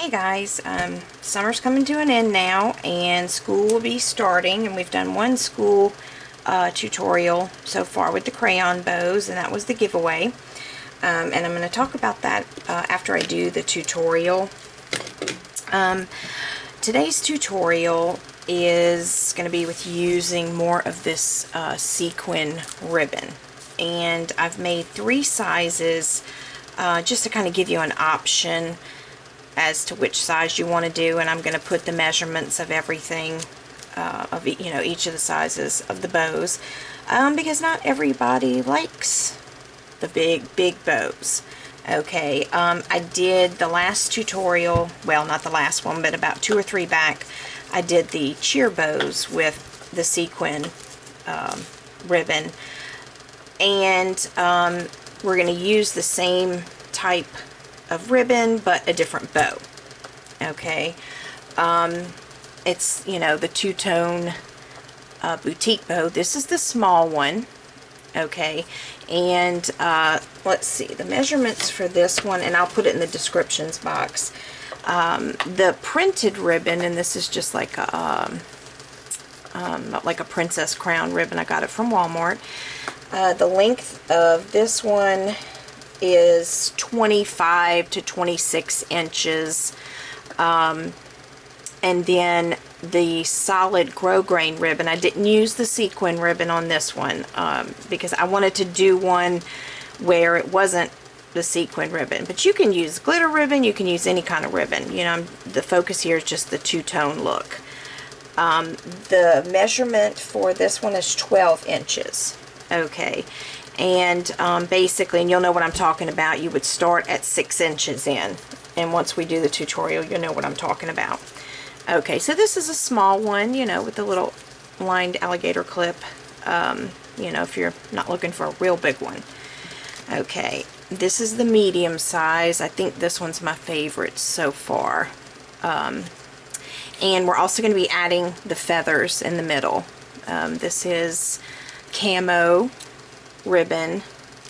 Hey guys, summer's coming to an end now and school will be starting, and we've done one school tutorial so far with the crayon bows, and that was the giveaway. And I'm going to talk about that after I do the tutorial. Today's tutorial is going to be with using more of this sequin ribbon, and I've made 3 sizes just to kind of give you an option as to which size you want to do, and I'm going to put the measurements of everything of each of the sizes of the bows, because not everybody likes the big bows. Okay, I did the last tutorial, well, not the last one, but about 2 or 3 back, I did the cheer bows with the sequin ribbon, and we're going to use the same type of ribbon but a different bow. Okay, it's the two-tone boutique bow. This is the small one. Okay, and let's see the measurements for this one, and I'll put it in the descriptions box. The printed ribbon, and this is just like a princess crown ribbon. I got it from Walmart. The length of this one is 25 to 26 inches, and then the solid grosgrain ribbon, I didn't use the sequin ribbon on this one because I wanted to do one where it wasn't the sequin ribbon, but you can use glitter ribbon, you can use any kind of ribbon. The focus here is just the two-tone look. The measurement for this one is 12 inches. Okay, and basically, and you'll know what I'm talking about, you would start at 6 inches in, and once we do the tutorial, you'll know what I'm talking about. Okay, so this is a small one, with the little lined alligator clip, if you're not looking for a real big one. Okay, this is the medium size. I think this one's my favorite so far. And we're also going to be adding the feathers in the middle. This is camo ribbon,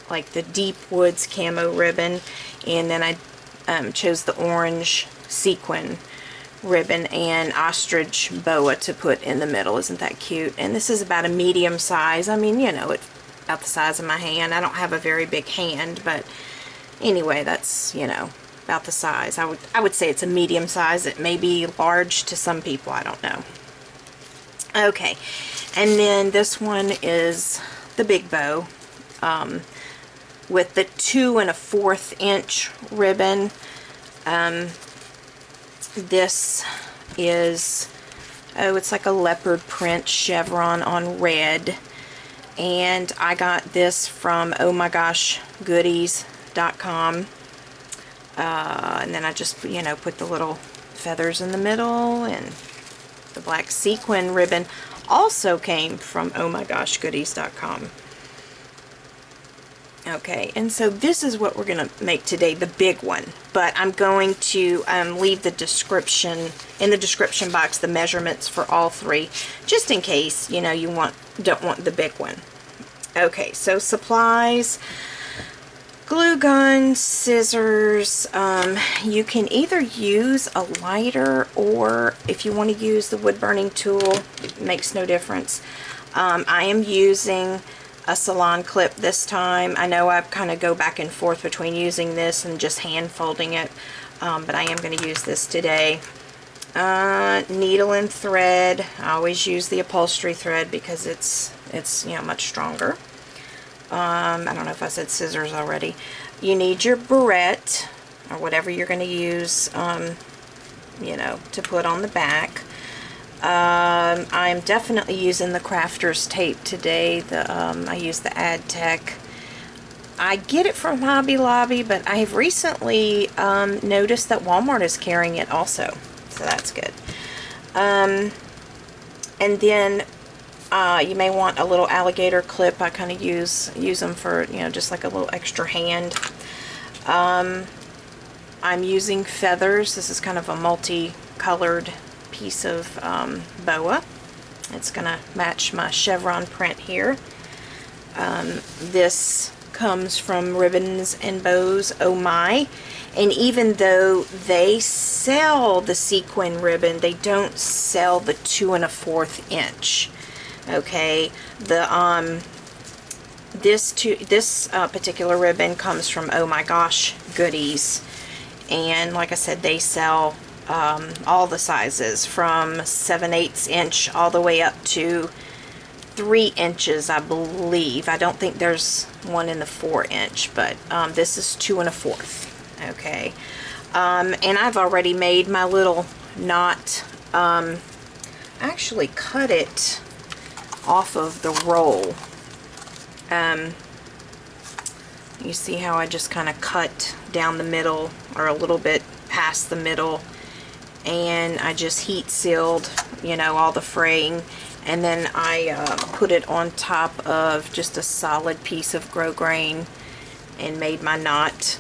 like the deep woods camo ribbon, and then I chose the orange sequin ribbon and ostrich boa to put in the middle. Isn't that cute? And this is about a medium size. I mean, it's about the size of my hand. I don't have a very big hand, but anyway, that's about the size. I would say it's a medium size. It may be large to some people, I don't know. Okay, and then this one is the big bow with the 2 1/4 inch ribbon. This is, it's like a leopard print chevron on red, and I got this from ohmygoshgoodies.com, and then I just put the little feathers in the middle, and the black sequin ribbon also came from ohmygoshgoodies.com. Okay, and so this is what we're going to make today, the big one. But I'm going to leave the description, in the description box, the measurements for all 3, just in case, you don't want the big one. Okay, so supplies, glue gun, scissors. You can either use a lighter, or if you want to use the wood burning tool, it makes no difference. I am using a salon clip this time. I know I kind of go back and forth between using this and just hand folding it, but I am going to use this today. Needle and thread. I always use the upholstery thread because it's much stronger. I don't know if I said scissors already. You need your barrette, or whatever you're going to use, to put on the back. I'm definitely using the crafter's tape today. I use the AdTech. I get it from Hobby Lobby, but I have recently noticed that Walmart is carrying it also, so that's good. And then you may want a little alligator clip. I kind of use them for just like a little extra hand. I'm using feathers. This is kind of a multicolored piece of boa. It's gonna match my chevron print here. This comes from Ribbons and Bows Oh My, and even though they sell the sequin ribbon, they don't sell the 2 1/4 inch. Okay, this particular ribbon comes from Oh My Gosh Goodies, and like I said, they sell all the sizes from 7/8 inch all the way up to 3 inches, I believe. I don't think there's one in the 4 inch, but this is 2 1/4. Okay, and I've already made my little knot. I actually cut it off of the roll. You see how I just kind of cut down the middle, or a little bit past the middle, and I just heat sealed, you know, all the fraying, and then I put it on top of just a solid piece of grosgrain and made my knot.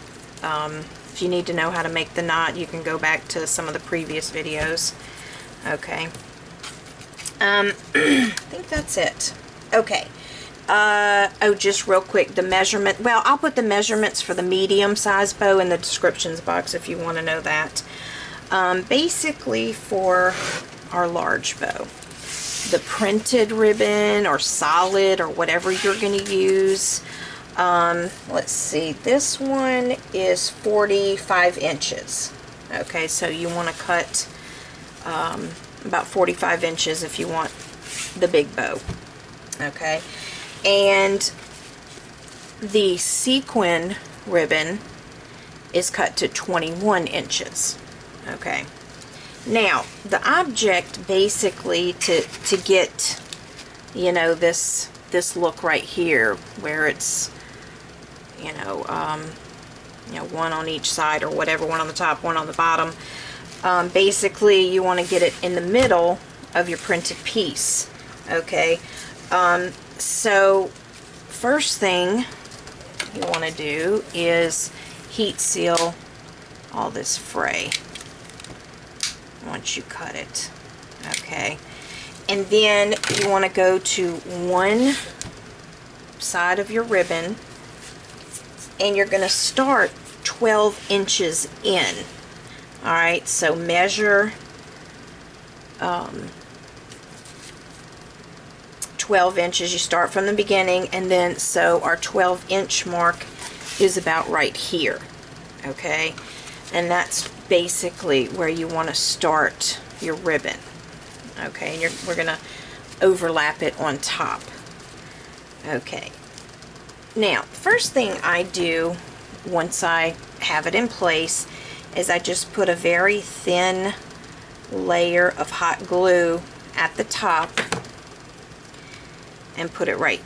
If you need to know how to make the knot, you can go back to some of the previous videos. Okay. I think that's it. Okay. Oh, just real quick, the measurement. Well, I'll put the measurements for the medium size bow in the descriptions box if you want to know that. Basically, for our large bow, the printed ribbon or solid or whatever you're going to use, let's see, this one is 45 inches. Okay, so you want to cut about 45 inches if you want the big bow. Okay, and the sequin ribbon is cut to 21 inches. Okay, now the object basically to get, you know, this look right here where it's, you know, one on each side or whatever, one on the top, one on the bottom. Basically you want to get it in the middle of your printed piece. Okay, so first thing you want to do is heat seal all this fray once you cut it. Okay, and then you want to go to one side of your ribbon and you're going to start 12 inches in. Alright, so measure 12 inches. You start from the beginning, and then so our 12-inch mark is about right here. Okay, and that's basically where you want to start your ribbon. Okay, and we're going to overlap it on top. Okay, now first thing I do once I have it in place is I just put a very thin layer of hot glue at the top and put it right,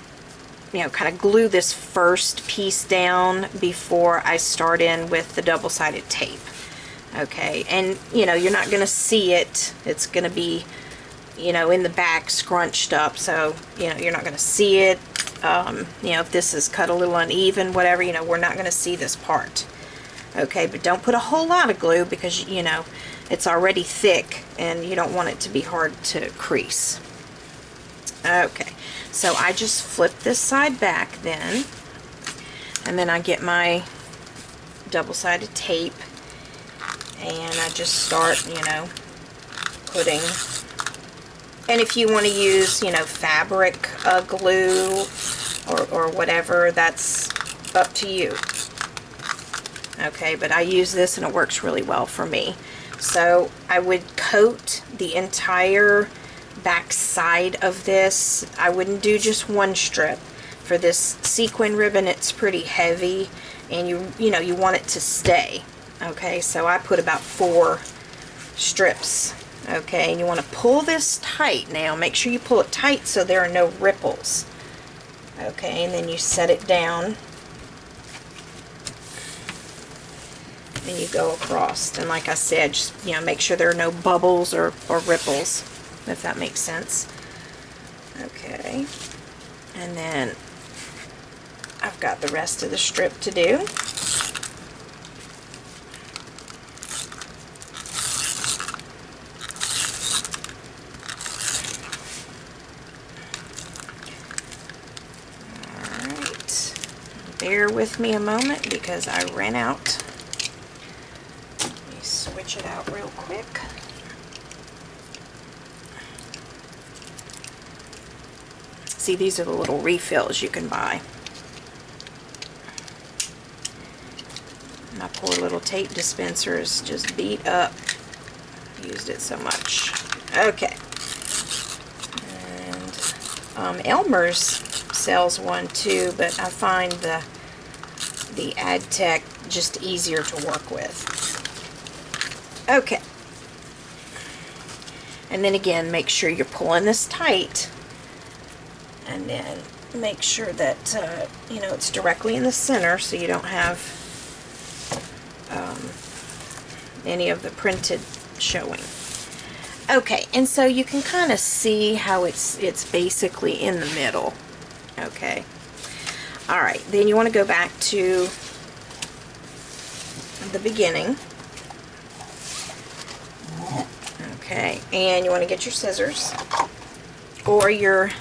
you know, kind of glue this first piece down before I start in with the double-sided tape. Okay, and you know, you're not going to see it. It's going to be, you know, in the back scrunched up, so you know, you're not going to see it. You know, if this is cut a little uneven, whatever, you know, we're not going to see this part. Okay, but don't put a whole lot of glue because, you know, it's already thick and you don't want it to be hard to crease. Okay, so I just flip this side back then, and then I get my double-sided tape and I just start, you know, putting, and if you want to use, you know, fabric glue or whatever, that's up to you. Okay, but I use this and it works really well for me. So I would coat the entire back side of this. I wouldn't do just one strip. For this sequin ribbon, it's pretty heavy and you know, you want it to stay. Okay, so I put about 4 strips. Okay, and you want to pull this tight now. Make sure you pull it tight so there are no ripples. Okay, and then you set it down and you go across, and like I said, just, you know, make sure there are no bubbles or ripples, if that makes sense. Okay, and then I've got the rest of the strip to do. bear with me a moment because I ran out. Let me switch it out real quick. See, these are the little refills you can buy. My poor little tape dispenser is just beat up. Used it so much. Okay. And Elmer's sells one too, but I find the AdTech just easier to work with. Okay. And then again, make sure you're pulling this tight. And then make sure that, you know, it's directly in the center so you don't have any of the printed showing. Okay, and so you can kind of see how it's basically in the middle. Okay. Alright, then you want to go back to the beginning. Okay, and you want to get your scissors, or your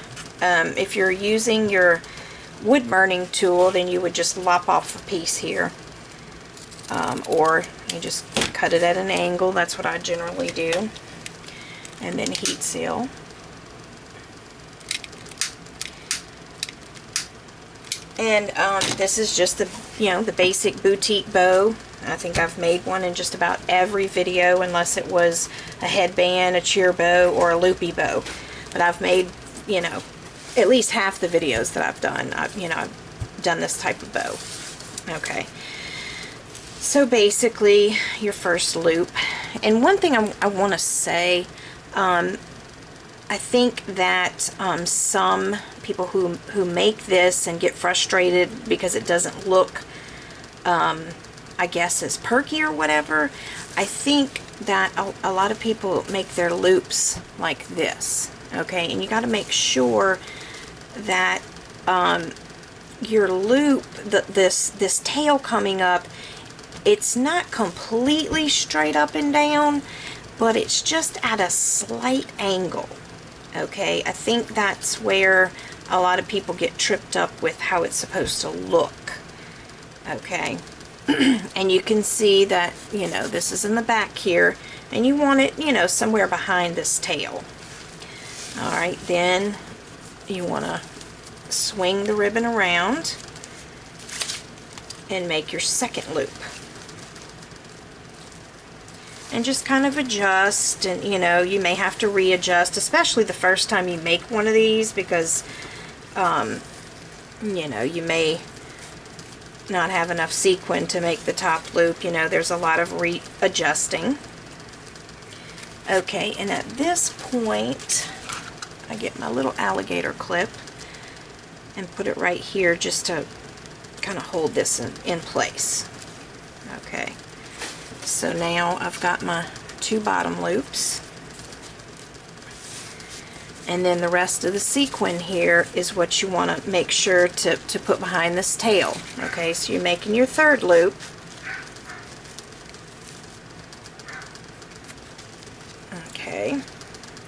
if you're using your wood burning tool, then you would just lop off a piece here, or you just cut it at an angle. That's what I generally do. And then heat seal. And this is just the, you know, the basic boutique bow. I think I've made one in just about every video, unless it was a headband, a cheer bow, or a loopy bow. But I've made, you know, at least half the videos that I've done. I've done this type of bow. Okay. So basically, your first loop. And one thing I want to say, I think that some people who make this and get frustrated because it doesn't look, I guess, as perky or whatever, I think that a lot of people make their loops like this. Okay, and you got to make sure that your loop, this tail coming up, it's not completely straight up and down, but it's just at a slight angle. Okay, I think that's where a lot of people get tripped up with how it's supposed to look. Okay, and you can see that, you know, this is in the back here, and you want it, you know, somewhere behind this tail. Alright, then you want to swing the ribbon around and make your second loop. And just kind of adjust, and you know, you may have to readjust, especially the first time you make one of these, because you know, you may not have enough sequin to make the top loop. You know, there's a lot of readjusting. Okay, and at this point I get my little alligator clip and put it right here just to kind of hold this in place. Okay. So now I've got my two bottom loops, and then the rest of the sequin here is what you want to make sure to put behind this tail. Okay, so you're making your third loop. Okay,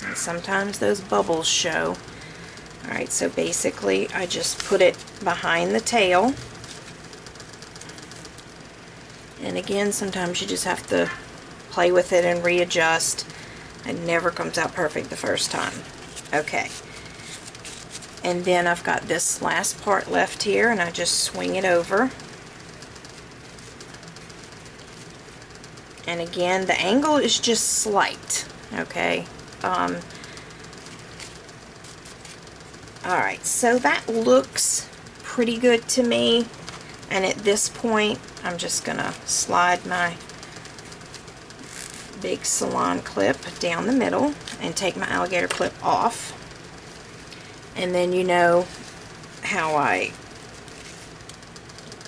and sometimes those bubbles show. Alright, so basically I just put it behind the tail. And again, sometimes you just have to play with it and readjust. It never comes out perfect the first time. Okay. And then I've got this last part left here, and I just swing it over. And again, the angle is just slight. Okay. Alright, so that looks pretty good to me. And at this point, I'm just going to slide my big salon clip down the middle and take my alligator clip off. And then you know how I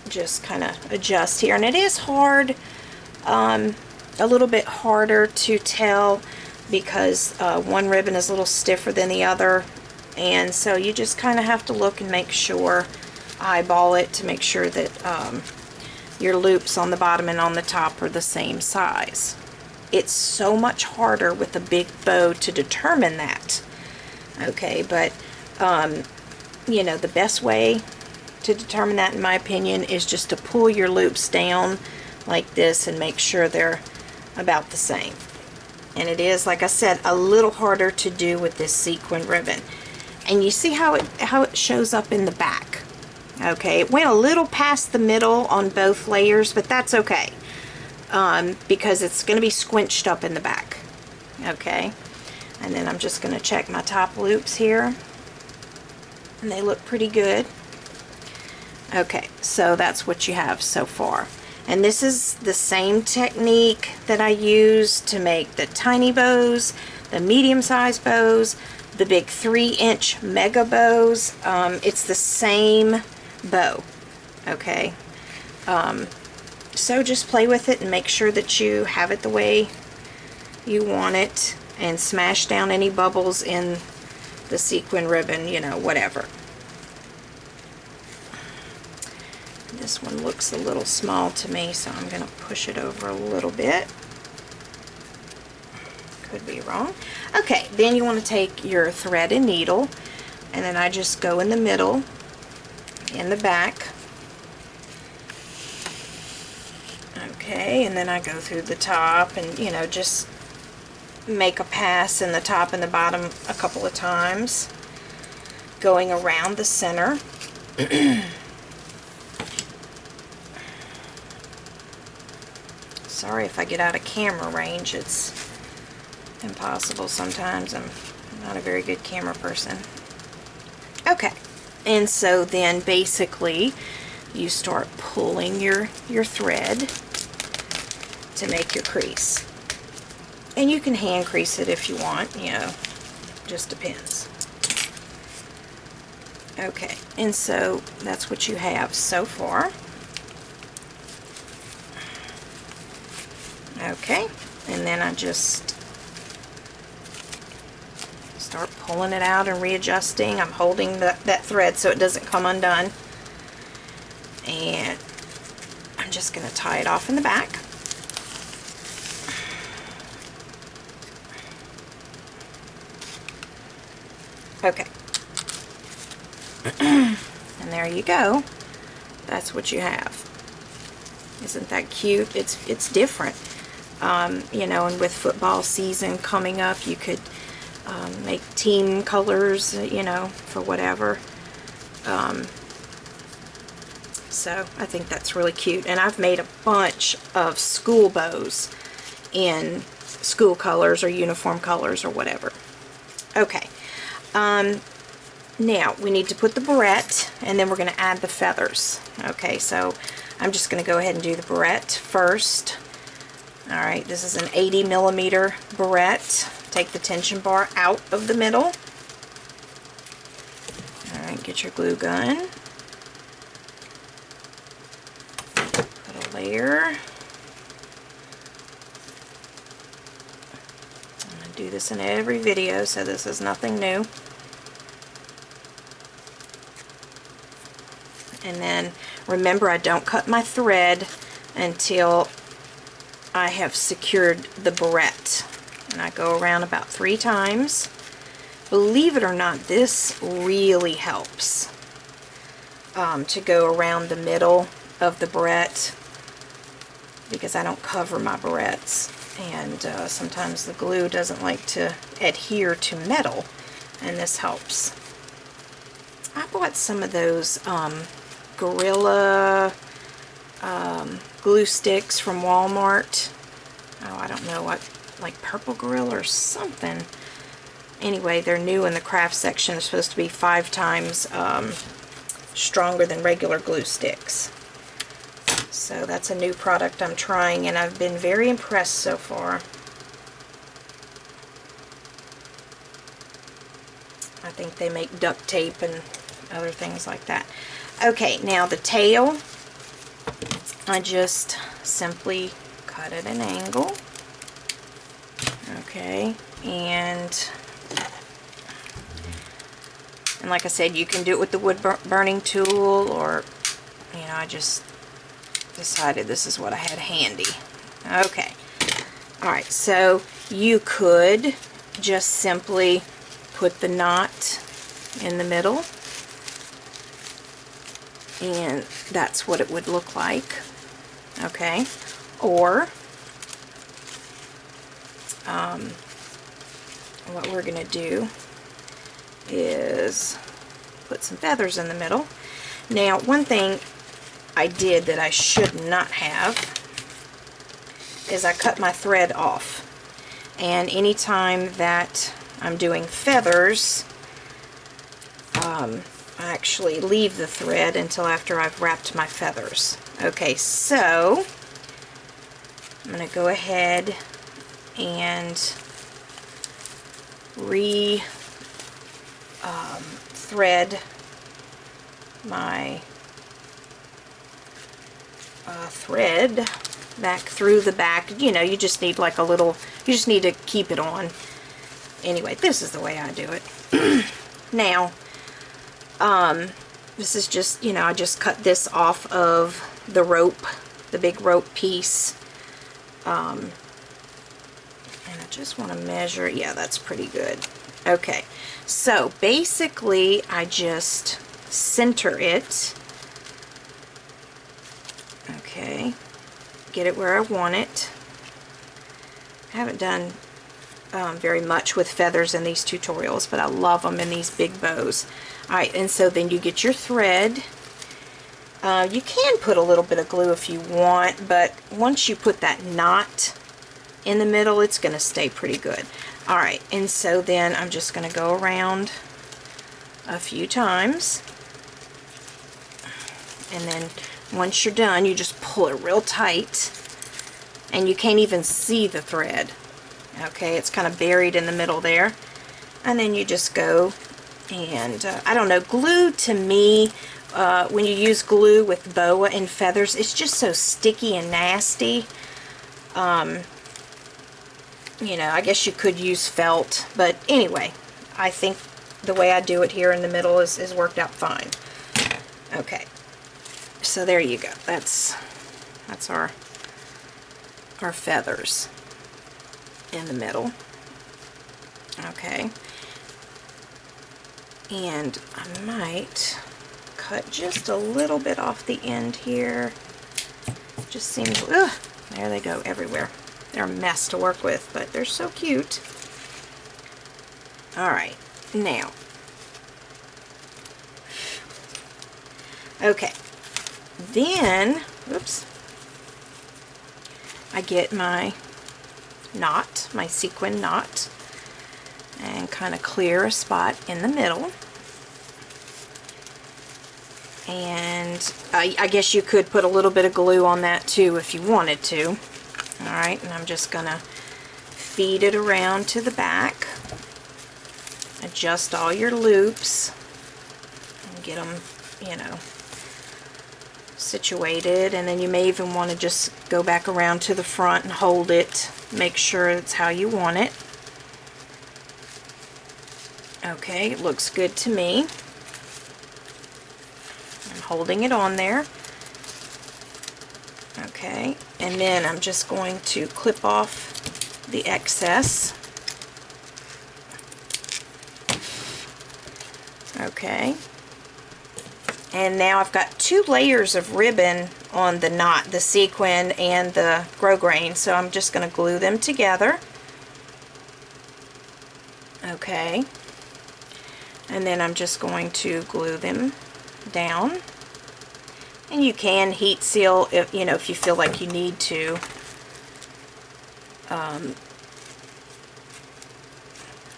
just kind of adjust here. And it is hard, a little bit harder to tell because one ribbon is a little stiffer than the other. And so you just kind of have to look and make sure, eyeball it to make sure that your loops on the bottom and on the top are the same size. It's so much harder with a big bow to determine that. Okay, but you know, the best way to determine that, in my opinion, is just to pull your loops down like this and make sure they're about the same. And it is, like I said, a little harder to do with this sequin ribbon. And you see how it shows up in the back. Okay, it went a little past the middle on both layers, but that's okay, because it's going to be squinched up in the back. Okay, and then I'm just going to check my top loops here, and they look pretty good. Okay, so that's what you have so far. And this is the same technique that I use to make the tiny bows, the medium-sized bows, the big 3-inch mega bows. It's the same bow. Okay, so just play with it and make sure that you have it the way you want it, and smash down any bubbles in the sequin ribbon, you know, whatever. This one looks a little small to me, so I'm going to push it over a little bit. Could be wrong. Okay, then you want to take your thread and needle, and then I just go in the middle, in the back. Okay, and then I go through the top and, you know, just make a pass in the top and the bottom a couple of times, going around the center. Sorry if I get out of camera range. It's impossible sometimes. I'm not a very good camera person. Okay, and so then basically you start pulling your thread to make your crease. And you can hand crease it if you want, you know, just depends. Okay, and so that's what you have so far. Okay, and then I just start pulling it out and readjusting. I'm holding that thread so it doesn't come undone. And I'm just going to tie it off in the back. Okay. And there you go. That's what you have. Isn't that cute? It's different. You know, and with football season coming up, you could make team colors, you know, for whatever. So I think that's really cute. And I've made a bunch of school bows in school colors or uniform colors or whatever. Okay. Now we need to put the barrette, and then we're going to add the feathers. Okay, so I'm just going to go ahead and do the barrette first. Alright, this is an 80mm barrette. Take the tension bar out of the middle. Alright, get your glue gun. Put a layer. I'm going to do this in every video, so this is nothing new. And then remember, I don't cut my thread until I have secured the barrette. And I go around about 3 times. Believe it or not, this really helps to go around the middle of the barrette, because I don't cover my barrettes, and sometimes the glue doesn't like to adhere to metal, and this helps. I bought some of those Gorilla glue sticks from Walmart. Oh, I don't know what, like Purple Gorilla or something. Anyway, they're new in the craft section. They're supposed to be 5 times stronger than regular glue sticks. So that's a new product I'm trying, and I've been very impressed so far. I think they make duct tape and other things like that. Okay, now the tail, I just simply cut at an angle. Okay, and like I said, you can do it with the wood burning tool, or, you know, I just decided this is what I had handy. Okay, alright, so you could just simply put the knot in the middle, And that's what it would look like. Okay, or what we're going to do is put some feathers in the middle. Now, one thing I did that I should not have is I cut my thread off. And anytime that I'm doing feathers, I actually leave the thread until after I've wrapped my feathers. Okay, so I'm going to go ahead and thread my thread back through the back. You know, you just need like a little, you just need to keep it on. Anyway, this is the way I do it. Now, this is just, you know, I just cut this off of the rope, the big rope piece. And I just want to measure, yeah, that's pretty good. Okay, so basically I just center it. Okay, get it where I want it. I haven't done very much with feathers in these tutorials, but I love them in these big bows. Alright, and so then you get your thread. You can put a little bit of glue if you want, but once you put that knot in the middle, it's going to stay pretty good. Alright, and so then I'm just going to go around a few times, and then once you're done, you just pull it real tight, and you can't even see the thread. Okay, it's kind of buried in the middle there. And then you just go and, I don't know, glue to me, when you use glue with boa and feathers, it's just so sticky and nasty. You know, I guess you could use felt, but anyway, I think the way I do it here in the middle is worked out fine. Okay, so there you go. That's our feathers in the middle. Okay, and I might cut just a little bit off the end here. Just seems, ugh, there they go everywhere. They're a mess to work with, but they're so cute. Alright, now, okay, then, oops, I get my knot, my sequin knot, and kind of clear a spot in the middle. And I guess you could put a little bit of glue on that too if you wanted to. Alright, and I'm just going to feed it around to the back. Adjust all your loops and get them, you know, situated. And then you may even want to just go back around to the front and hold it. Make sure it's how you want it. Okay, it looks good to me. I'm holding it on there. Okay, and then I'm just going to clip off the excess. Okay, and now I've got 2 layers of ribbon on the knot, the sequin and the grosgrain, so I'm just going to glue them together. Okay, and then I'm just going to glue them down. And you can heat seal if you know, if you feel like you need to.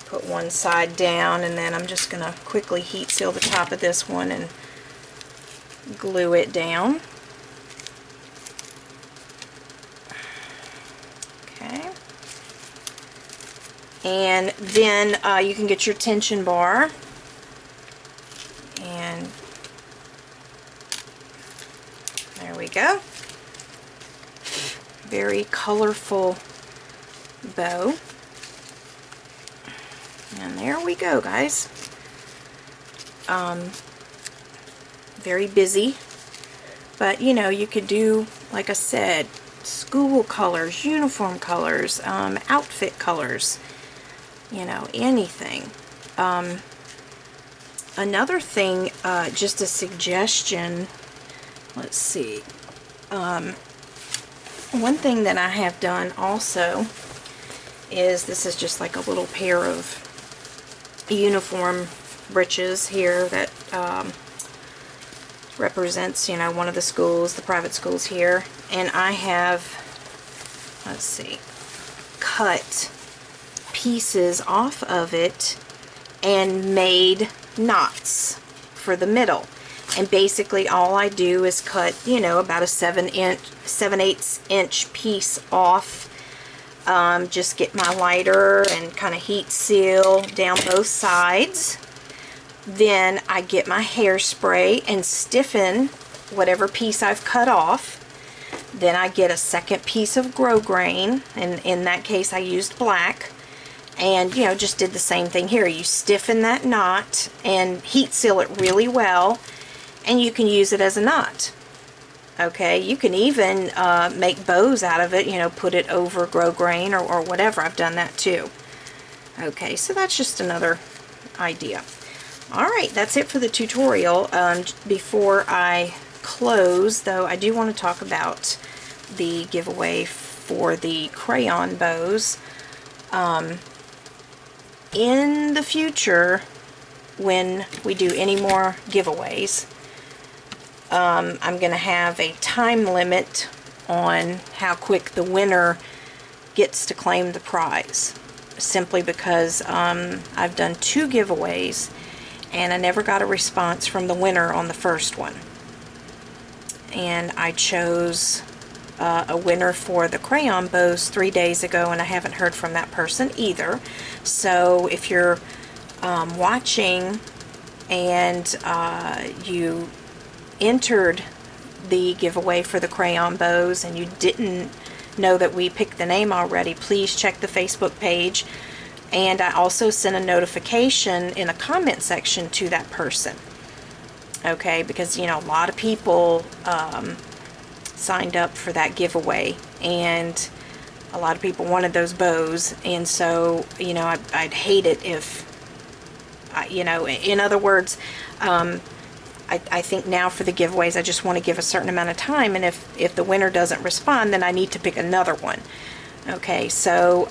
Put one side down, and then I'm just going to quickly heat seal the top of this one and glue it down. Okay. And then you can get your tension bar and there we go. Very colorful bow. And there we go, guys. Very busy. But, you know, you could do, like I said, school colors, uniform colors, outfit colors, you know, anything. Another thing, just a suggestion, let's see. One thing that I have done also is, this is just like a little pair of uniform breeches here that represents, you know, one of the schools, the private schools here. And I have, let's see, cut pieces off of it and made knots for the middle. And basically all I do is cut, you know, about a 7/8 inch piece off. Just get my lighter and kind of heat seal down both sides. Then I get my hairspray and stiffen whatever piece I've cut off. Then I get a second piece of grosgrain, and in that case I used black. And, you know, just did the same thing here. You stiffen that knot and heat seal it really well, and you can use it as a knot. Okay, you can even make bows out of it, you know, put it over grosgrain or whatever. I've done that too. Okay, so that's just another idea. Alright, that's it for the tutorial. Before I close, though, I do want to talk about the giveaway for the crayon bows. In the future, when we do any more giveaways, I'm going to have a time limit on how quick the winner gets to claim the prize. Simply because I've done 2 giveaways and I never got a response from the winner on the first one. And I chose a winner for the crayon bows 3 days ago, and I haven't heard from that person either. So if you're watching and you entered the giveaway for the crayon bows and you didn't know that we picked the name already, please check the Facebook page. And I also sent a notification in a comment section to that person. Okay, because, you know, a lot of people signed up for that giveaway, and a lot of people wanted those bows, and so, you know, I'd hate it if, you know, in other words, I think now for the giveaways I just want to give a certain amount of time, and if the winner doesn't respond, then I need to pick another one. Okay, so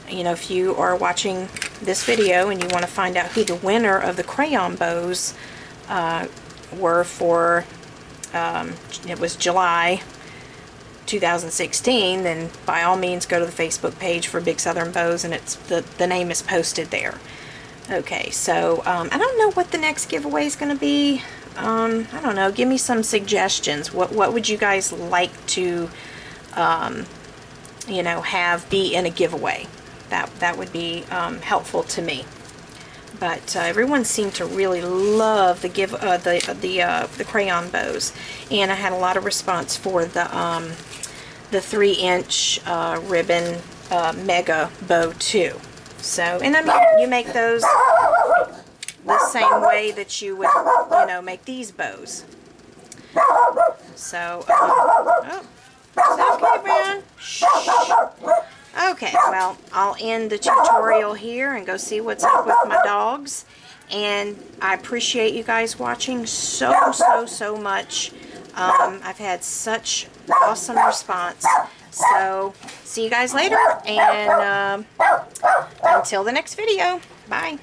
you know, if you are watching this video and you want to find out who the winner of the crayon bows were for, it was July 2016, then by all means go to the Facebook page for Bigsouthernbows, and it's the name is posted there. Okay, so I don't know what the next giveaway is going to be. I don't know. Give me some suggestions. What would you guys like to, you know, have be in a giveaway? That would be helpful to me. But everyone seemed to really love the the crayon bows, and I had a lot of response for the 3-inch ribbon mega bow too. So, and I mean, you make those the same way that you would, you know, make these bows. So, oh, it's okay, Brown. Shh. Okay, well, I'll end the tutorial here and go see what's up with my dogs. And I appreciate you guys watching so much. I've had such awesome response. So, see you guys later, and until the next video, bye.